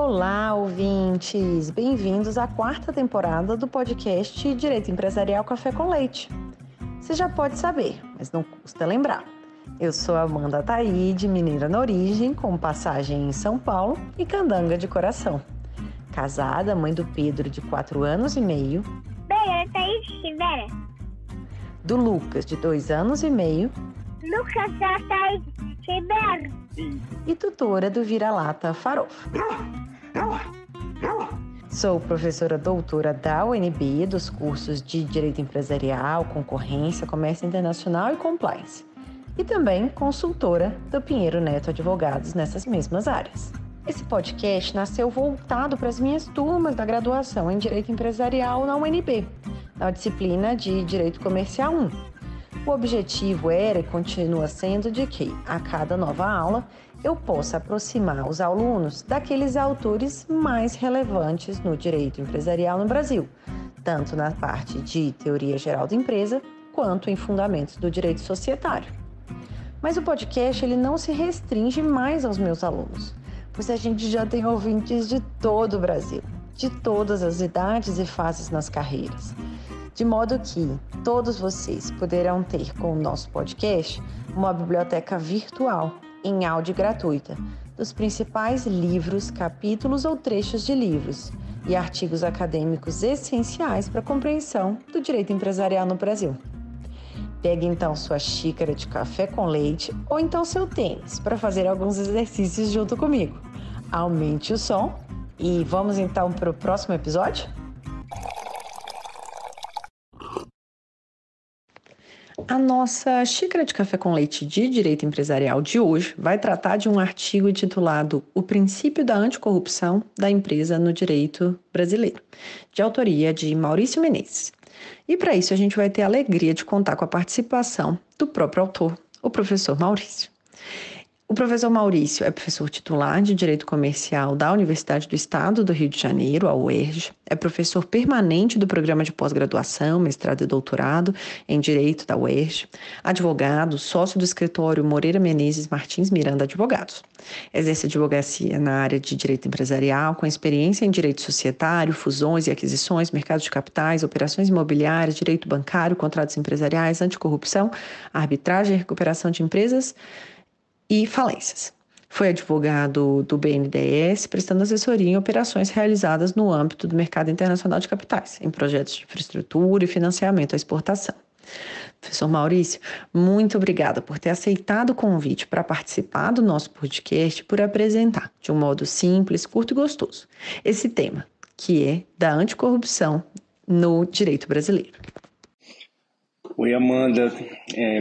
Olá, ouvintes! Bem-vindos à quarta temporada do podcast Direito Empresarial Café com Leite. Você já pode saber, mas não custa lembrar. Eu sou Amanda Ataíde, mineira na origem, com passagem em São Paulo e candanga de coração. Casada, mãe do Pedro, de 4 anos e meio. Bem, Ataíde Rivera. Do Lucas, de 2 anos e meio. Lucas Ataíde Rivera. E tutora do Vira-Lata Farofa. Sou professora doutora da UNB dos cursos de Direito Empresarial, Concorrência, Comércio Internacional e Compliance. E também consultora do Pinheiro Neto Advogados nessas mesmas áreas. Esse podcast nasceu voltado para as minhas turmas da graduação em Direito Empresarial na UNB, na disciplina de Direito Comercial 1. O objetivo era e continua sendo de que, a cada nova aula, eu possa aproximar os alunos daqueles autores mais relevantes no direito empresarial no Brasil, tanto na parte de teoria geral da empresa, quanto em fundamentos do direito societário. Mas o podcast ele não se restringe mais aos meus alunos, pois a gente já tem ouvintes de todo o Brasil, de todas as idades e fases nas carreiras. De modo que todos vocês poderão ter com o nosso podcast uma biblioteca virtual, em áudio gratuita, dos principais livros, capítulos ou trechos de livros e artigos acadêmicos essenciais para a compreensão do direito empresarial no Brasil. Pegue então sua xícara de café com leite ou então seu tênis para fazer alguns exercícios junto comigo. Aumente o som e vamos então para o próximo episódio? A nossa xícara de café com leite de direito empresarial de hoje vai tratar de um artigo intitulado O Princípio da Anticorrupção da Empresa no Direito Brasileiro, de autoria de Maurício Menezes. E para isso a gente vai ter a alegria de contar com a participação do próprio autor, o professor Maurício. O professor Maurício é professor titular de Direito Comercial da Universidade do Estado do Rio de Janeiro, a UERJ, é professor permanente do programa de pós-graduação, mestrado e doutorado em Direito da UERJ, advogado, sócio do escritório Moreira Menezes Martins Miranda Advogados. Exerce advocacia na área de Direito Empresarial, com experiência em Direito Societário, fusões e aquisições, mercado de capitais, operações imobiliárias, Direito Bancário, contratos empresariais, anticorrupção, arbitragem e recuperação de empresas e falências. Foi advogado do BNDES, prestando assessoria em operações realizadas no âmbito do mercado internacional de capitais, em projetos de infraestrutura e financiamento à exportação. Professor Maurício, muito obrigada por ter aceitado o convite para participar do nosso podcast e por apresentar, de um modo simples, curto e gostoso, esse tema, que é da anticorrupção no direito brasileiro. Oi, Amanda.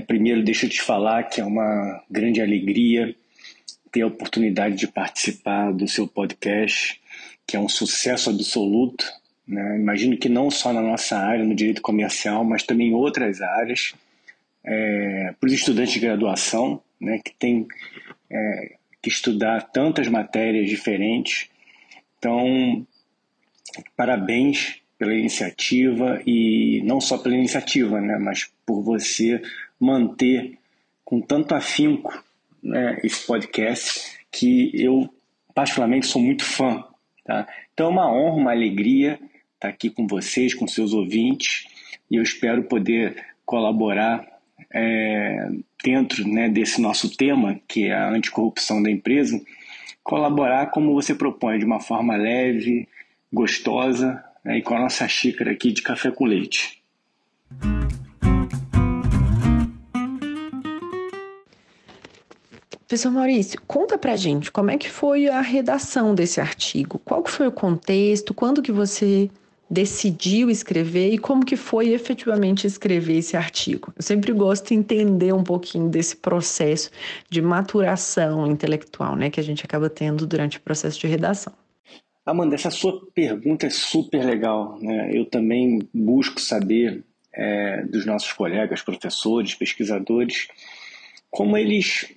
Primeiro, deixa eu te falar que é uma grande alegria ter a oportunidade de participar do seu podcast, que é um sucesso absoluto, né? Imagino que não só na nossa área, no direito comercial, mas também em outras áreas, para os estudantes de graduação, né, que têm que estudar tantas matérias diferentes. Então, parabéns pela iniciativa, e não só pela iniciativa, né, mas por você manter com tanto afinco, né, esse podcast, que eu particularmente sou muito fã. Tá? Então é uma honra, uma alegria estar aqui com vocês, com seus ouvintes, e eu espero poder colaborar dentro, né, desse nosso tema, que é a anticorrupção da empresa, colaborar como você propõe, de uma forma leve, gostosa, e com a nossa xícara aqui de café com leite. Professor Maurício, conta pra gente como é que foi a redação desse artigo, qual que foi o contexto, quando que você decidiu escrever e como que foi efetivamente escrever esse artigo. Eu sempre gosto de entender um pouquinho desse processo de maturação intelectual, né, que a gente acaba tendo durante o processo de redação. Amanda, essa sua pergunta é super legal, né? Eu também busco saber dos nossos colegas, professores, pesquisadores, como eles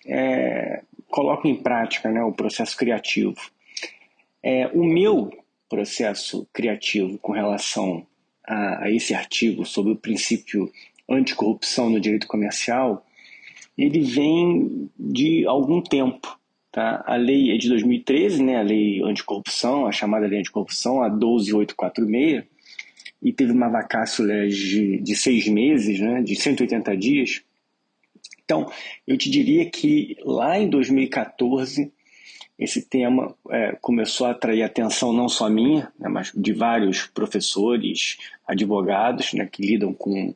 colocam em prática, né, o processo criativo. O meu processo criativo com relação a esse artigo sobre o princípio anticorrupção no direito comercial, ele vem de algum tempo, Tá? A lei é de 2013, né? A lei anticorrupção, a chamada lei anticorrupção, a 12846, e teve uma vacácio de 6 meses, né? De 180 dias. Então, eu te diria que lá em 2014, esse tema começou a atrair atenção não só minha, né, mas de vários professores, advogados, né, que lidam com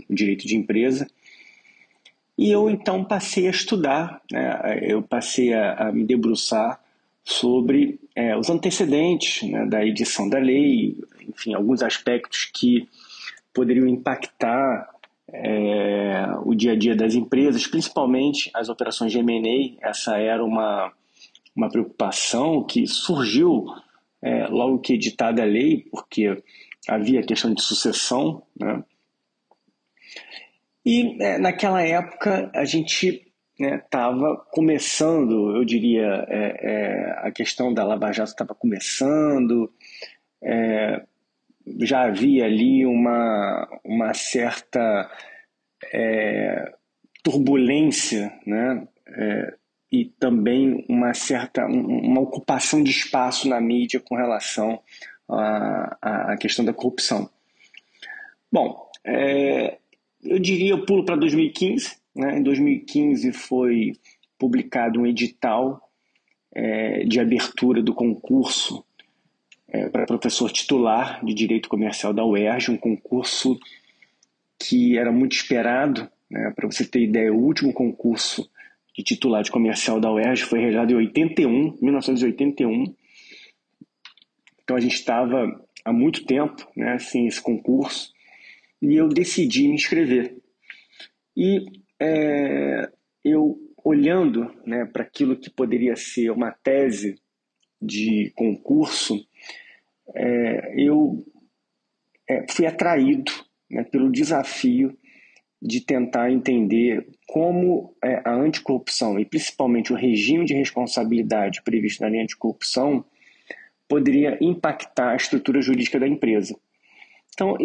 direito de empresa. E eu, então, passei a estudar, né, eu passei a me debruçar sobre os antecedentes, né, da edição da lei, enfim, alguns aspectos que poderiam impactar o dia a dia das empresas, principalmente as operações de M&A. Essa era uma preocupação que surgiu logo que editada a lei, porque havia a questão de sucessão, né? E naquela época a gente estava começando, eu diria, a questão da Lava Jato estava começando, já havia ali uma certa turbulência, né? E também uma ocupação de espaço na mídia com relação à questão da corrupção. Bom, eu diria, eu pulo para 2015, né? Em 2015 foi publicado um edital de abertura do concurso para professor titular de Direito Comercial da UERJ, um concurso que era muito esperado, né? Para você ter ideia, o último concurso de titular de comercial da UERJ foi realizado em 1981. Então a gente estava há muito tempo, né, sem esse concurso, e eu decidi me inscrever. E eu, olhando, né, para aquilo que poderia ser uma tese de concurso, eu fui atraído, né, pelo desafio de tentar entender como a anticorrupção e principalmente o regime de responsabilidade previsto na lei anticorrupção poderia impactar a estrutura jurídica da empresa. Então,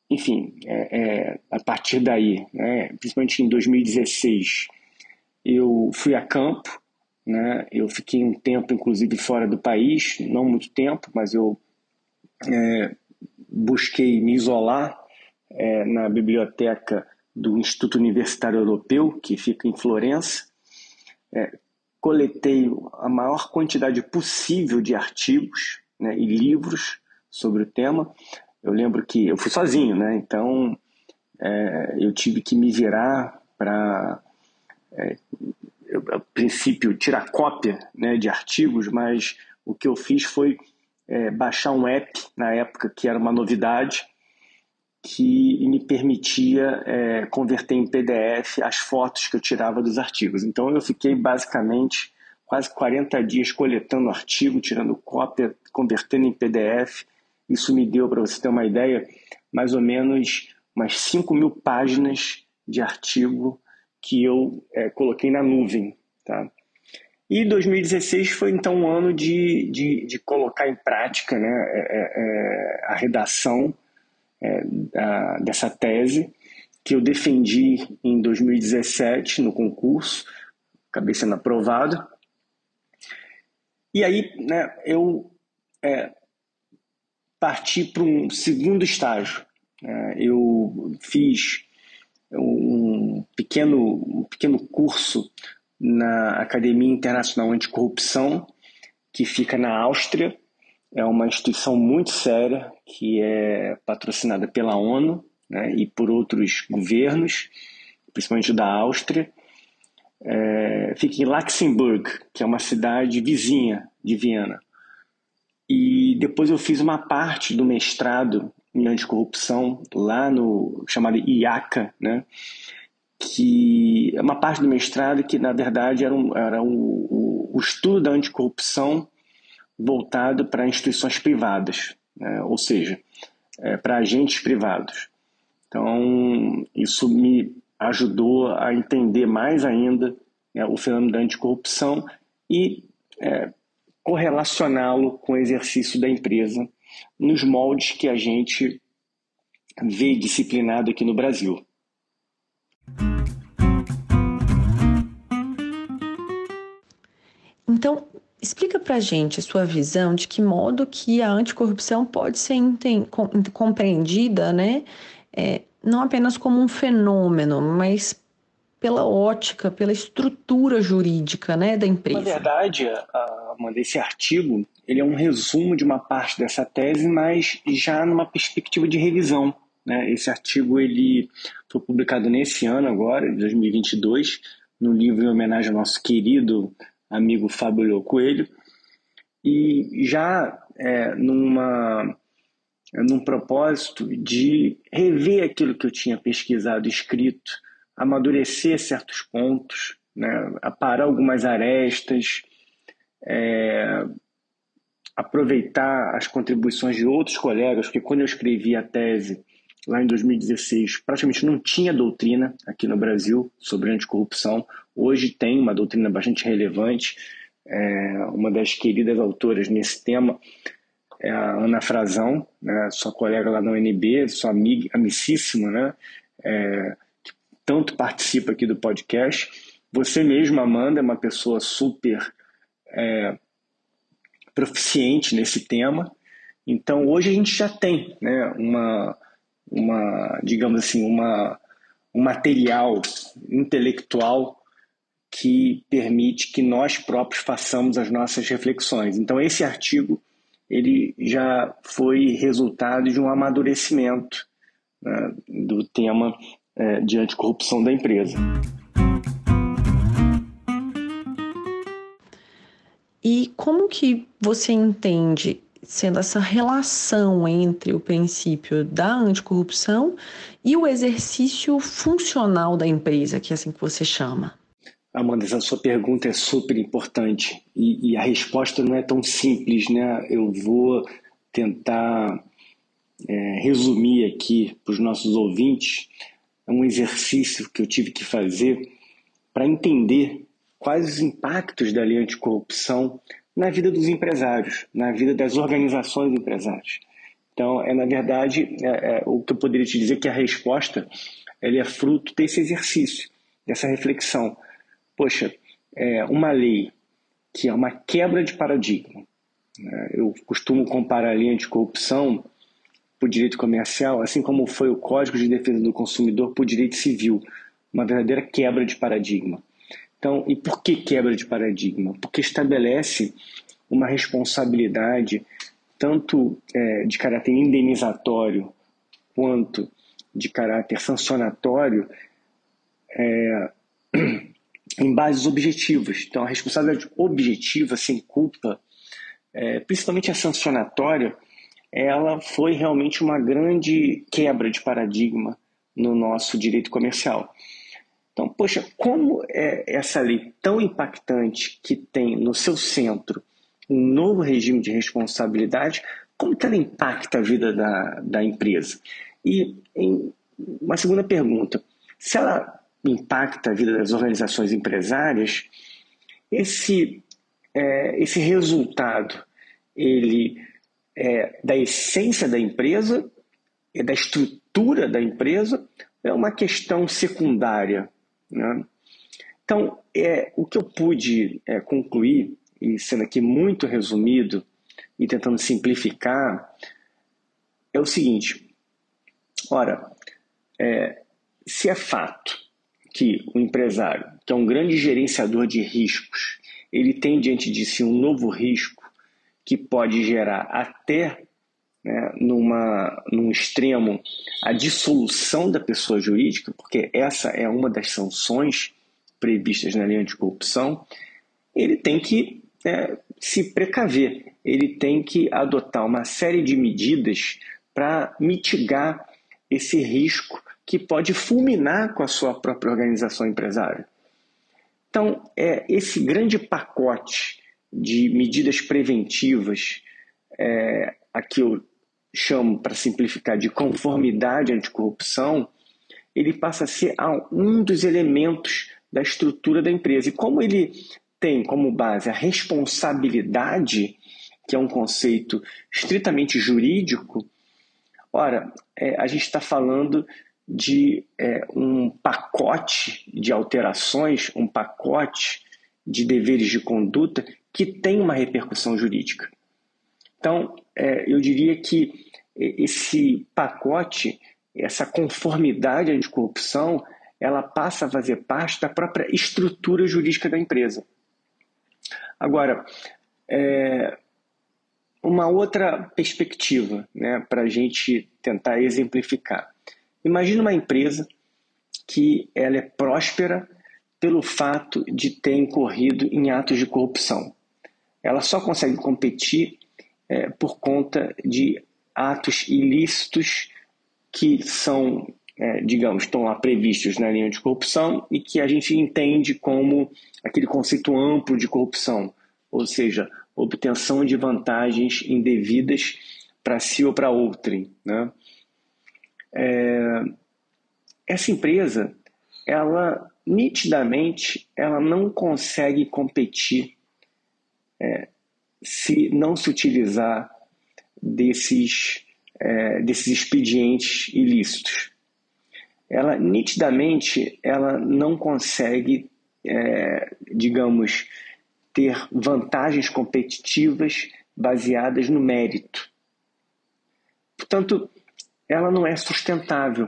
enfim, a partir daí, né, principalmente em 2016, eu fui a campo, né, eu fiquei um tempo, inclusive, fora do país, não muito tempo, mas eu busquei me isolar na biblioteca do Instituto Universitário Europeu, que fica em Florença. Coletei a maior quantidade possível de artigos, né, e livros sobre o tema. Eu lembro que eu fui sozinho, né, então eu tive que me virar para, a princípio, tirar cópia, né, de artigos, mas o que eu fiz foi baixar um app, na época, que era uma novidade, que me permitia converter em PDF as fotos que eu tirava dos artigos. Então eu fiquei basicamente quase 40 dias coletando artigo, tirando cópia, convertendo em PDF. Isso me deu, para você ter uma ideia, mais ou menos umas 5.000 páginas de artigo que eu coloquei na nuvem. Tá? E 2016 foi então um ano de colocar em prática, né, a redação dessa tese, que eu defendi em 2017 no concurso, acabei sendo aprovado. E aí, né, eu parti para um segundo estágio. Eu fiz um pequeno curso na Academia Internacional Anticorrupção, que fica na Áustria. É uma instituição muito séria, que é patrocinada pela ONU, né, e por outros governos, principalmente da Áustria. Fica em Luxemburgo, que é uma cidade vizinha de Viena. E depois eu fiz uma parte do mestrado em anticorrupção lá no chamado IACA, né, que é uma parte do mestrado que, na verdade, era o estudo da anticorrupção voltado para instituições privadas, né? Ou seja, para agentes privados. Então, isso me ajudou a entender mais ainda, né, o fenômeno da anticorrupção e correlacioná-lo com o exercício da empresa nos moldes que a gente vê disciplinado aqui no Brasil. Então, explica para a gente a sua visão de que modo que a anticorrupção pode ser compreendida, né? Não apenas como um fenômeno, mas pela ótica, pela estrutura jurídica, né, da empresa. Na verdade, Amanda, esse artigo ele é um resumo de uma parte dessa tese, mas já numa perspectiva de revisão, né? Esse artigo ele foi publicado nesse ano agora, de 2022, no livro em homenagem ao nosso querido amigo Fábio Coelho, e já num propósito de rever aquilo que eu tinha pesquisado e escrito, amadurecer certos pontos, né, aparar algumas arestas, aproveitar as contribuições de outros colegas, porque quando eu escrevi a tese, lá em 2016, praticamente não tinha doutrina aqui no Brasil sobre anticorrupção. Hoje tem uma doutrina bastante relevante. Uma das queridas autoras nesse tema é a Ana Frazão, né, sua colega lá na UNB, sua amiga, amicíssima, né, que tanto participa aqui do podcast. Você mesma, Amanda, é uma pessoa super proficiente nesse tema. Então, hoje a gente já tem, né, digamos assim, um material intelectual que permite que nós próprios façamos as nossas reflexões. Então, esse artigo ele já foi resultado de um amadurecimento, né, do tema de anticorrupção da empresa. E como que você entende sendo essa relação entre o princípio da anticorrupção e o exercício funcional da empresa, que é assim que você chama? Amanda, essa sua pergunta é super importante e a resposta não é tão simples, né? Eu vou tentar resumir aqui para os nossos ouvintes um exercício que eu tive que fazer para entender quais os impactos da lei anticorrupção na vida dos empresários, na vida das organizações empresárias. Então, na verdade, o que eu poderia te dizer é que a resposta ela é fruto desse exercício, dessa reflexão. Poxa, uma lei que é uma quebra de paradigma. Eu costumo comparar a lei anticorrupção para o direito comercial, assim como foi o Código de Defesa do Consumidor para o direito civil, uma verdadeira quebra de paradigma. Então, e por que quebra de paradigma? Porque estabelece uma responsabilidade tanto de caráter indenizatório quanto de caráter sancionatório em bases objetivas. Então, a responsabilidade objetiva, sem culpa, principalmente a sancionatória, ela foi realmente uma grande quebra de paradigma no nosso direito comercial. Então, poxa, como é essa lei tão impactante que tem no seu centro um novo regime de responsabilidade, como que ela impacta a vida da empresa? E uma segunda pergunta, se ela impacta a vida das organizações empresárias, esse resultado, ele é da essência da empresa, é da estrutura da empresa, é uma questão secundária, né? Então, o que eu pude concluir, e sendo aqui muito resumido e tentando simplificar, é o seguinte: ora, se é fato que o empresário, que é um grande gerenciador de riscos, ele tem diante de si um novo risco que pode gerar até, né, num extremo, a dissolução da pessoa jurídica, porque essa é uma das sanções previstas na lei anticorrupção, ele tem que se precaver, ele tem que adotar uma série de medidas para mitigar esse risco que pode fulminar com a sua própria organização empresária. Então, esse grande pacote de medidas preventivas, aqui eu chamo, para simplificar, de conformidade anticorrupção, ele passa a ser um dos elementos da estrutura da empresa. E como ele tem como base a responsabilidade, que é um conceito estritamente jurídico, ora, a gente está falando de um pacote de alterações, um pacote de deveres de conduta que tem uma repercussão jurídica. Então, eu diria que esse pacote, essa conformidade anticorrupção, ela passa a fazer parte da própria estrutura jurídica da empresa. Agora, uma outra perspectiva, né, para a gente tentar exemplificar. Imagina uma empresa que ela é próspera pelo fato de ter incorrido em atos de corrupção. Ela só consegue competir por conta de atos ilícitos que são, digamos, estão lá previstos na linha de corrupção e que a gente entende como aquele conceito amplo de corrupção, ou seja, obtenção de vantagens indevidas para si ou para outrem, né? Essa empresa, ela nitidamente, ela não consegue competir se não se utilizar desses expedientes ilícitos. Ela nitidamente, ela não consegue, digamos, ter vantagens competitivas baseadas no mérito. Portanto, ela não é sustentável.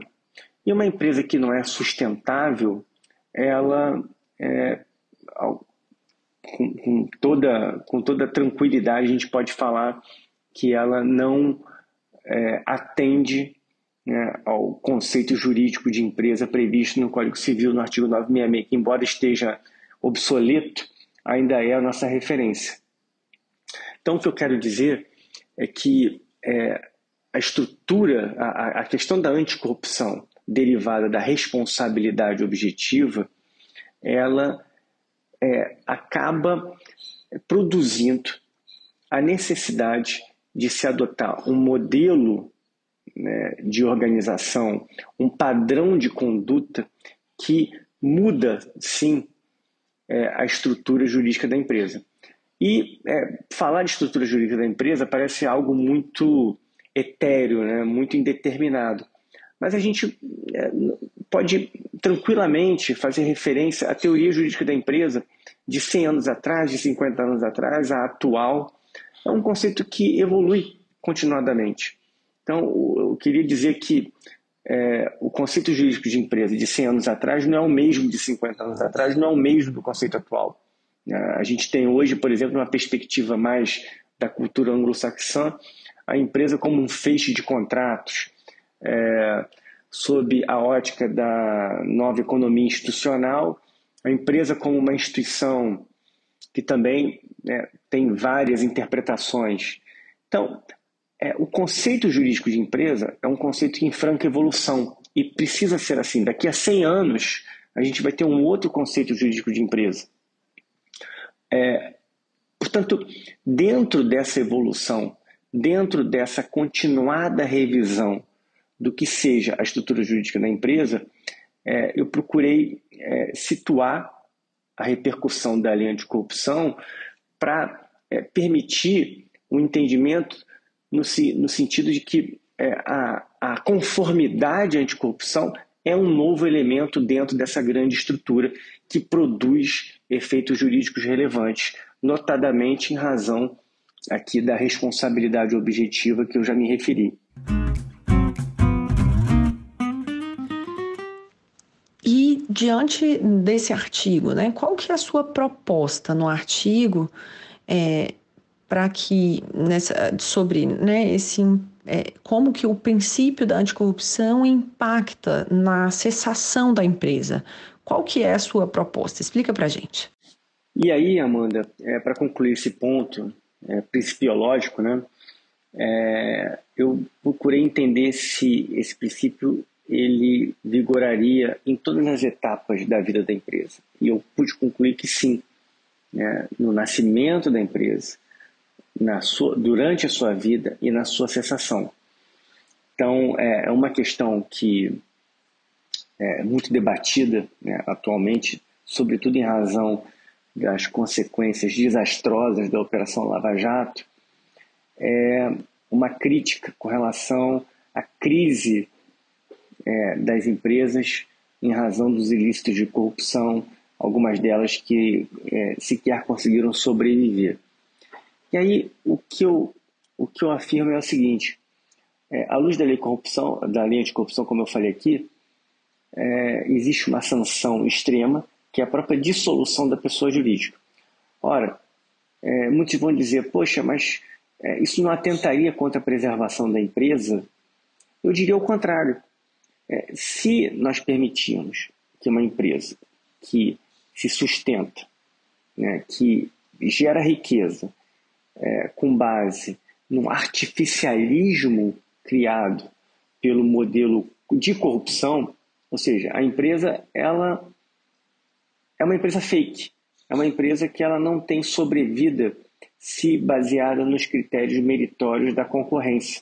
E uma empresa que não é sustentável, ela, com toda tranquilidade, a gente pode falar que ela não atende, né, ao conceito jurídico de empresa previsto no Código Civil, no artigo 966, que, embora esteja obsoleto, ainda é a nossa referência. Então, o que eu quero dizer é que a estrutura, a questão da anticorrupção derivada da responsabilidade objetiva, ela acaba produzindo a necessidade de se adotar um modelo, né, de organização, um padrão de conduta que muda, sim, a estrutura jurídica da empresa. E falar de estrutura jurídica da empresa parece algo muito etéreo, né, muito indeterminado. Mas a gente pode tranquilamente fazer referência à teoria jurídica da empresa de 100 anos atrás, de 50 anos atrás, à atual. É um conceito que evolui continuadamente. Então, eu queria dizer que o conceito jurídico de empresa de 100 anos atrás não é o mesmo de 50 anos atrás, não é o mesmo do conceito atual. A gente tem hoje, por exemplo, uma perspectiva mais da cultura anglo-saxã, a empresa como um feixe de contratos, sob a ótica da nova economia institucional, a empresa como uma instituição que também tem várias interpretações. Então, o conceito jurídico de empresa é um conceito em franca evolução e precisa ser assim. Daqui a 100 anos, a gente vai ter um outro conceito jurídico de empresa. Portanto, dentro dessa evolução, dentro dessa continuada revisão do que seja a estrutura jurídica da empresa, eu procurei situar a repercussão da lei anticorrupção para permitir o entendimento no sentido de que a conformidade anticorrupção é um novo elemento dentro dessa grande estrutura que produz efeitos jurídicos relevantes, notadamente em razão aqui da responsabilidade objetiva que eu já me referi. E diante desse artigo, né, qual que é a sua proposta no artigo para que sobre, né, como que o princípio da anticorrupção impacta na cessação da empresa? Qual que é a sua proposta? Explica para a gente. E aí, Amanda, para concluir esse ponto principiológico, né, eu procurei entender se esse princípio ele vigoraria em todas as etapas da vida da empresa. E eu pude concluir que sim, né, no nascimento da empresa, durante a sua vida e na sua cessação. Então, é uma questão que é muito debatida, né, atualmente, sobretudo em razão das consequências desastrosas da Operação Lava Jato, uma crítica com relação à crise das empresas em razão dos ilícitos de corrupção, algumas delas que sequer conseguiram sobreviver. E aí o que eu afirmo é o seguinte: à luz da lei de corrupção, da lei anticorrupção, como eu falei aqui, existe uma sanção extrema, que é a própria dissolução da pessoa jurídica. Ora, muitos vão dizer, poxa, mas isso não atentaria contra a preservação da empresa? Eu diria o contrário. Se nós permitirmos que uma empresa que se sustenta, né, que gera riqueza com base num artificialismo criado pelo modelo de corrupção, ou seja, a empresa ela é uma empresa fake, é uma empresa que ela não tem sobrevida se baseada nos critérios meritórios da concorrência.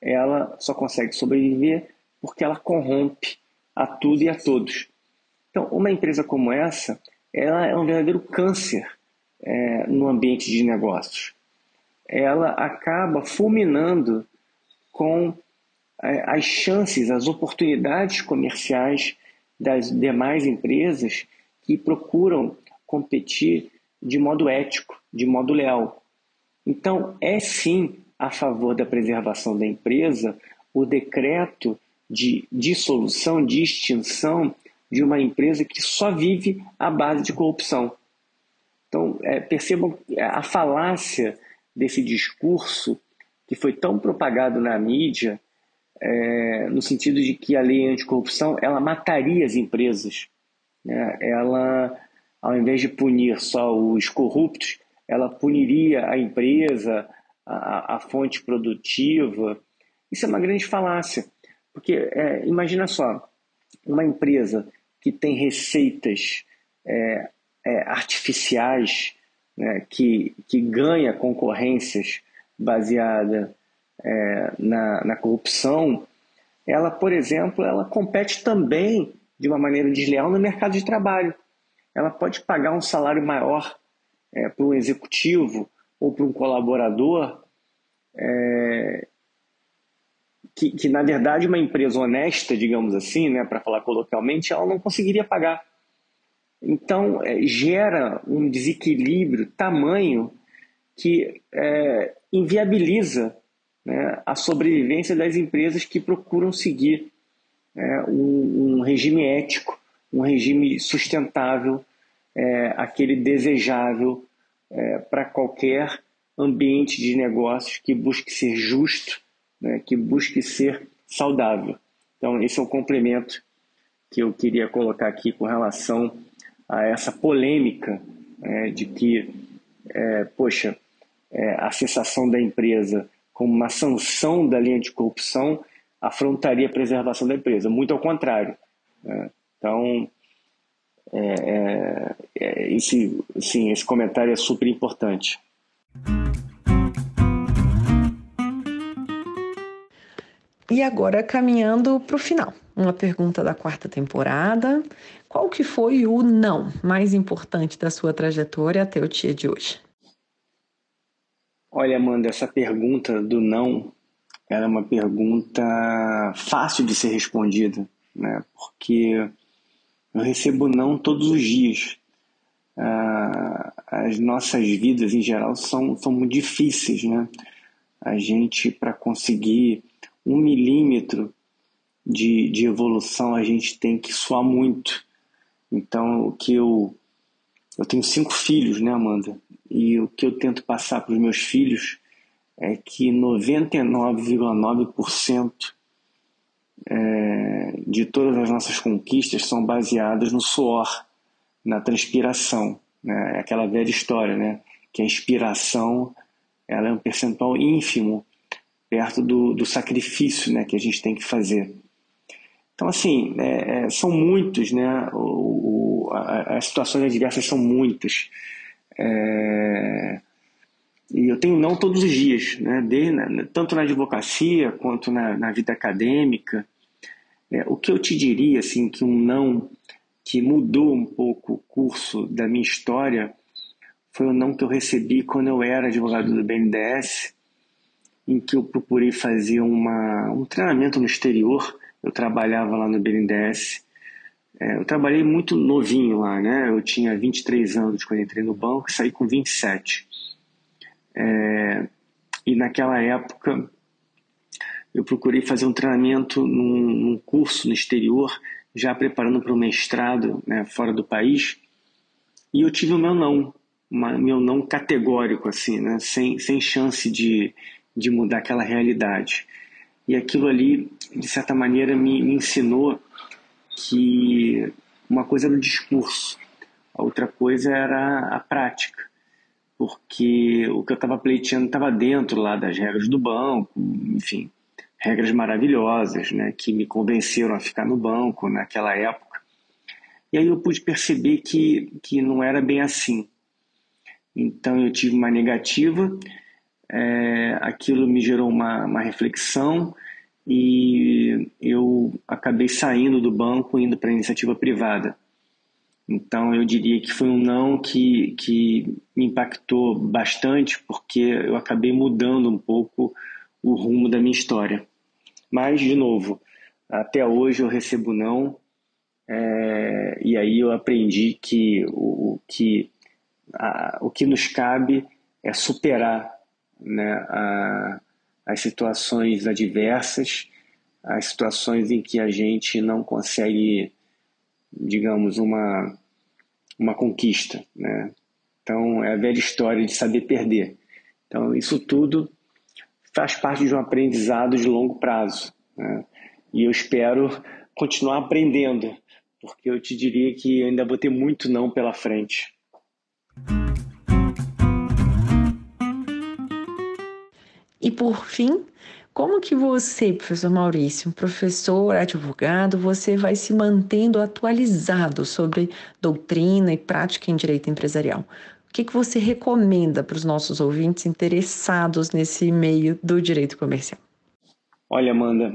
Ela só consegue sobreviver porque ela corrompe a tudo e a todos. Então, uma empresa como essa, ela é um verdadeiro câncer no ambiente de negócios. Ela acaba fulminando com as chances, as oportunidades comerciais das demais empresas que procuram competir de modo ético, de modo leal. Então, é sim a favor da preservação da empresa o decreto de dissolução, de extinção de uma empresa que só vive à base de corrupção. Então, percebam a falácia desse discurso que foi tão propagado na mídia, no sentido de que a lei anticorrupção ela mataria as empresas, né? Ela, ao invés de punir só os corruptos, ela puniria a empresa, a fonte produtiva. Isso é uma grande falácia, porque imagina só, uma empresa que tem receitas artificiais, né, que ganha concorrências baseada na corrupção, ela, por exemplo, ela compete também de uma maneira desleal no mercado de trabalho. Ela pode pagar um salário maior para um executivo ou para um colaborador que, na verdade, uma empresa honesta, digamos assim, né, para falar coloquialmente, ela não conseguiria pagar. Então, gera um desequilíbrio tamanho que inviabiliza, né, a sobrevivência das empresas que procuram seguir um regime ético, um regime sustentável, aquele desejável para qualquer ambiente de negócios que busque ser justo, né, que busque ser saudável. Então, esse é um complemento que eu queria colocar aqui com relação a essa polêmica de que, a cessação da empresa como uma sanção da lei anticorrupção afrontaria a preservação da empresa. Muito ao contrário. Então, esse comentário é super importante. E agora, caminhando para o final, uma pergunta da 4ª temporada. Qual que foi o não mais importante da sua trajetória até o dia de hoje? Olha, Amanda, essa pergunta do não era uma pergunta fácil de ser respondida, né? Porque eu recebo não todos os dias. As nossas vidas, em geral, são muito difíceis, né? A gente, para conseguir 1 milímetro de evolução, a gente tem que suar muito. Então, eu tenho 5 filhos, né, Amanda? E o que eu tento passar para os meus filhos é que 99,9% de todas as nossas conquistas são baseadas no suor, na transpiração, né? É aquela velha história, né? Que a inspiração ela é um percentual ínfimo perto do sacrifício, né, que a gente tem que fazer. Então, assim, são muitos, né? As situações adversas são muitas. E eu tenho não todos os dias, né? Tanto na advocacia quanto na vida acadêmica. O que eu te diria, assim, que um não que mudou um pouco o curso da minha história foi o não que eu recebi quando eu era advogado do BNDES, em que eu procurei fazer um treinamento no exterior. Eu trabalhava lá no BNDES Eu trabalhei muito novinho lá, né? Eu tinha 23 anos quando entrei no banco e saí com 27. E naquela época eu procurei fazer um treinamento num curso no exterior, já preparando para o mestrado, né, fora do país, e eu tive o meu não, meu não categórico, assim, né, sem chance de mudar aquela realidade. E aquilo ali, de certa maneira, me ensinou que uma coisa era o discurso, a outra coisa era a prática, porque o que eu estava pleiteando estava dentro lá das regras do banco, enfim, regras maravilhosas, né, que me convenceram a ficar no banco naquela época. E aí eu pude perceber que não era bem assim. Então eu tive uma negativa, aquilo me gerou uma reflexão e eu acabei saindo do banco, indo para a iniciativa privada. Então eu diria que foi um não que me impactou bastante, porque eu acabei mudando um pouco o rumo da minha história. Mas, de novo, até hoje eu recebo não, e aí eu aprendi que o que nos cabe é superar, né, as situações adversas, as situações em que a gente não consegue, digamos, uma conquista, né? Então, é a velha história de saber perder. Então, isso tudo faz parte de um aprendizado de longo prazo, né? E eu espero continuar aprendendo, porque eu te diria que ainda vou ter muito não pela frente. E por fim, como que você, professor Maurício, professor, advogado, você vai se mantendo atualizado sobre doutrina e prática em direito empresarial? O que você recomenda para os nossos ouvintes interessados nesse meio do direito comercial? Olha, Amanda,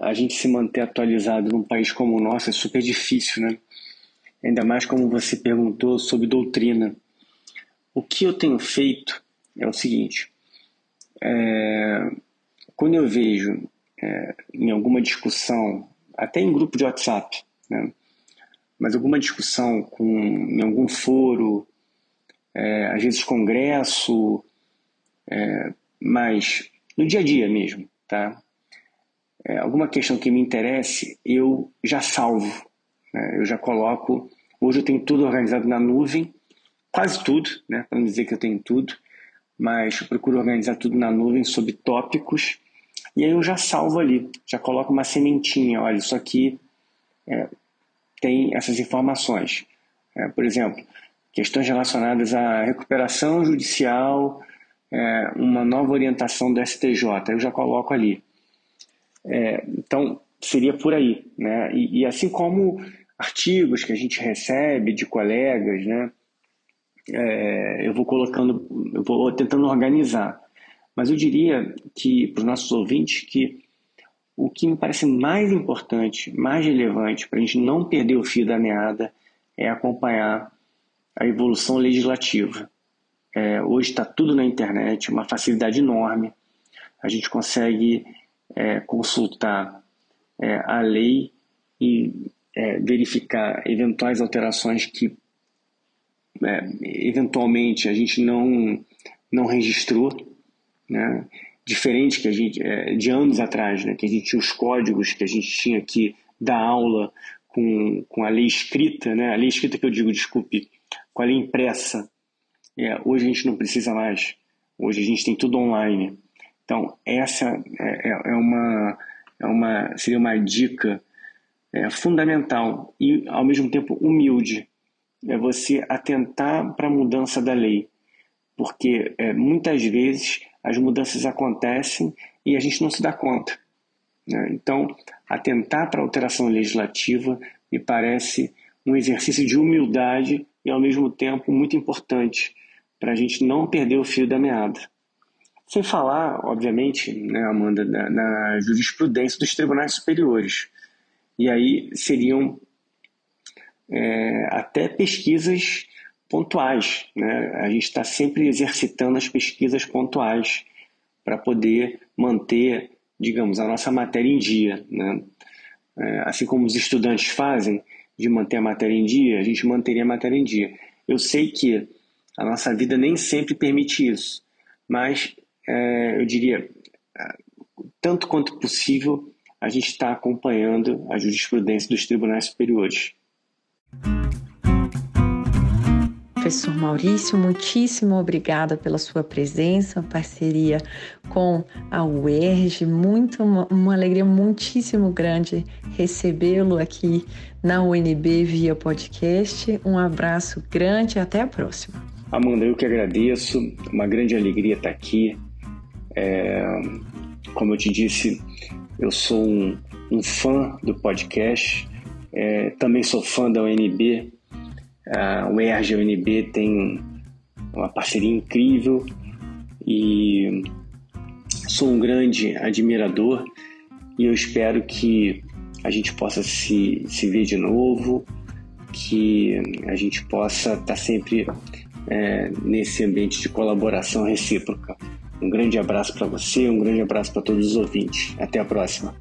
a gente se manter atualizado num país como o nosso é super difícil, né? Ainda mais como você perguntou sobre doutrina. O que eu tenho feito é o seguinte: quando eu vejo em alguma discussão, até em grupo de WhatsApp, né, mas alguma discussão em algum foro, às vezes congresso, mas no dia a dia mesmo, tá? Alguma questão que me interesse, eu já salvo, né? Eu já coloco. Hoje eu tenho tudo organizado na nuvem, quase tudo, né? Para não dizer que eu tenho tudo, mas eu procuro organizar tudo na nuvem sob tópicos, e aí eu já salvo ali, já coloco uma sementinha. Olha, isso aqui tem essas informações. Por exemplo, questões relacionadas à recuperação judicial, uma nova orientação do STJ, eu já coloco ali. Então, seria por aí, né? E assim como artigos que a gente recebe de colegas, né? Eu vou colocando, eu vou tentando organizar. Mas eu diria que, para os nossos ouvintes, que o que me parece mais importante, mais relevante, para a gente não perder o fio da meada, é acompanhar a evolução legislativa. Hoje está tudo na internet, uma facilidade enorme. A gente consegue consultar a lei e verificar eventuais alterações que eventualmente a gente não registrou, né? Diferente que a gente de anos atrás, né? Que a gente tinha os códigos que a gente tinha que dar aula com a lei escrita, né? A lei escrita que eu digo, desculpe, com a lei impressa. Hoje a gente não precisa mais. Hoje a gente tem tudo online. Então essa seria uma dica fundamental e ao mesmo tempo humilde. É você atentar para a mudança da lei, porque muitas vezes as mudanças acontecem e a gente não se dá conta, né? Então, atentar para a alteração legislativa me parece um exercício de humildade e, ao mesmo tempo, muito importante para a gente não perder o fio da meada. Sem falar, obviamente, né, Amanda, na jurisprudência dos tribunais superiores. E aí seriam até pesquisas pontuais, né? A gente está sempre exercitando as pesquisas pontuais para poder manter, digamos, a nossa matéria em dia, né? Assim como os estudantes fazem, de manter a matéria em dia, a gente manteria a matéria em dia. Eu sei que a nossa vida nem sempre permite isso, mas eu diria, tanto quanto possível, a gente está acompanhando a jurisprudência dos tribunais superiores. Professor Maurício, muitíssimo obrigada pela sua presença, parceria com a UERJ, uma alegria muitíssimo grande recebê-lo aqui na UNB via podcast. Um abraço grande e até a próxima. Amanda, eu que agradeço, uma grande alegria estar aqui. Como eu te disse, eu sou um fã do podcast, também sou fã da UNB. A UERJ e a UNB tem uma parceria incrível e sou um grande admirador e eu espero que a gente possa se ver de novo, que a gente possa estar sempre nesse ambiente de colaboração recíproca. Um grande abraço para você, um grande abraço para todos os ouvintes. Até a próxima.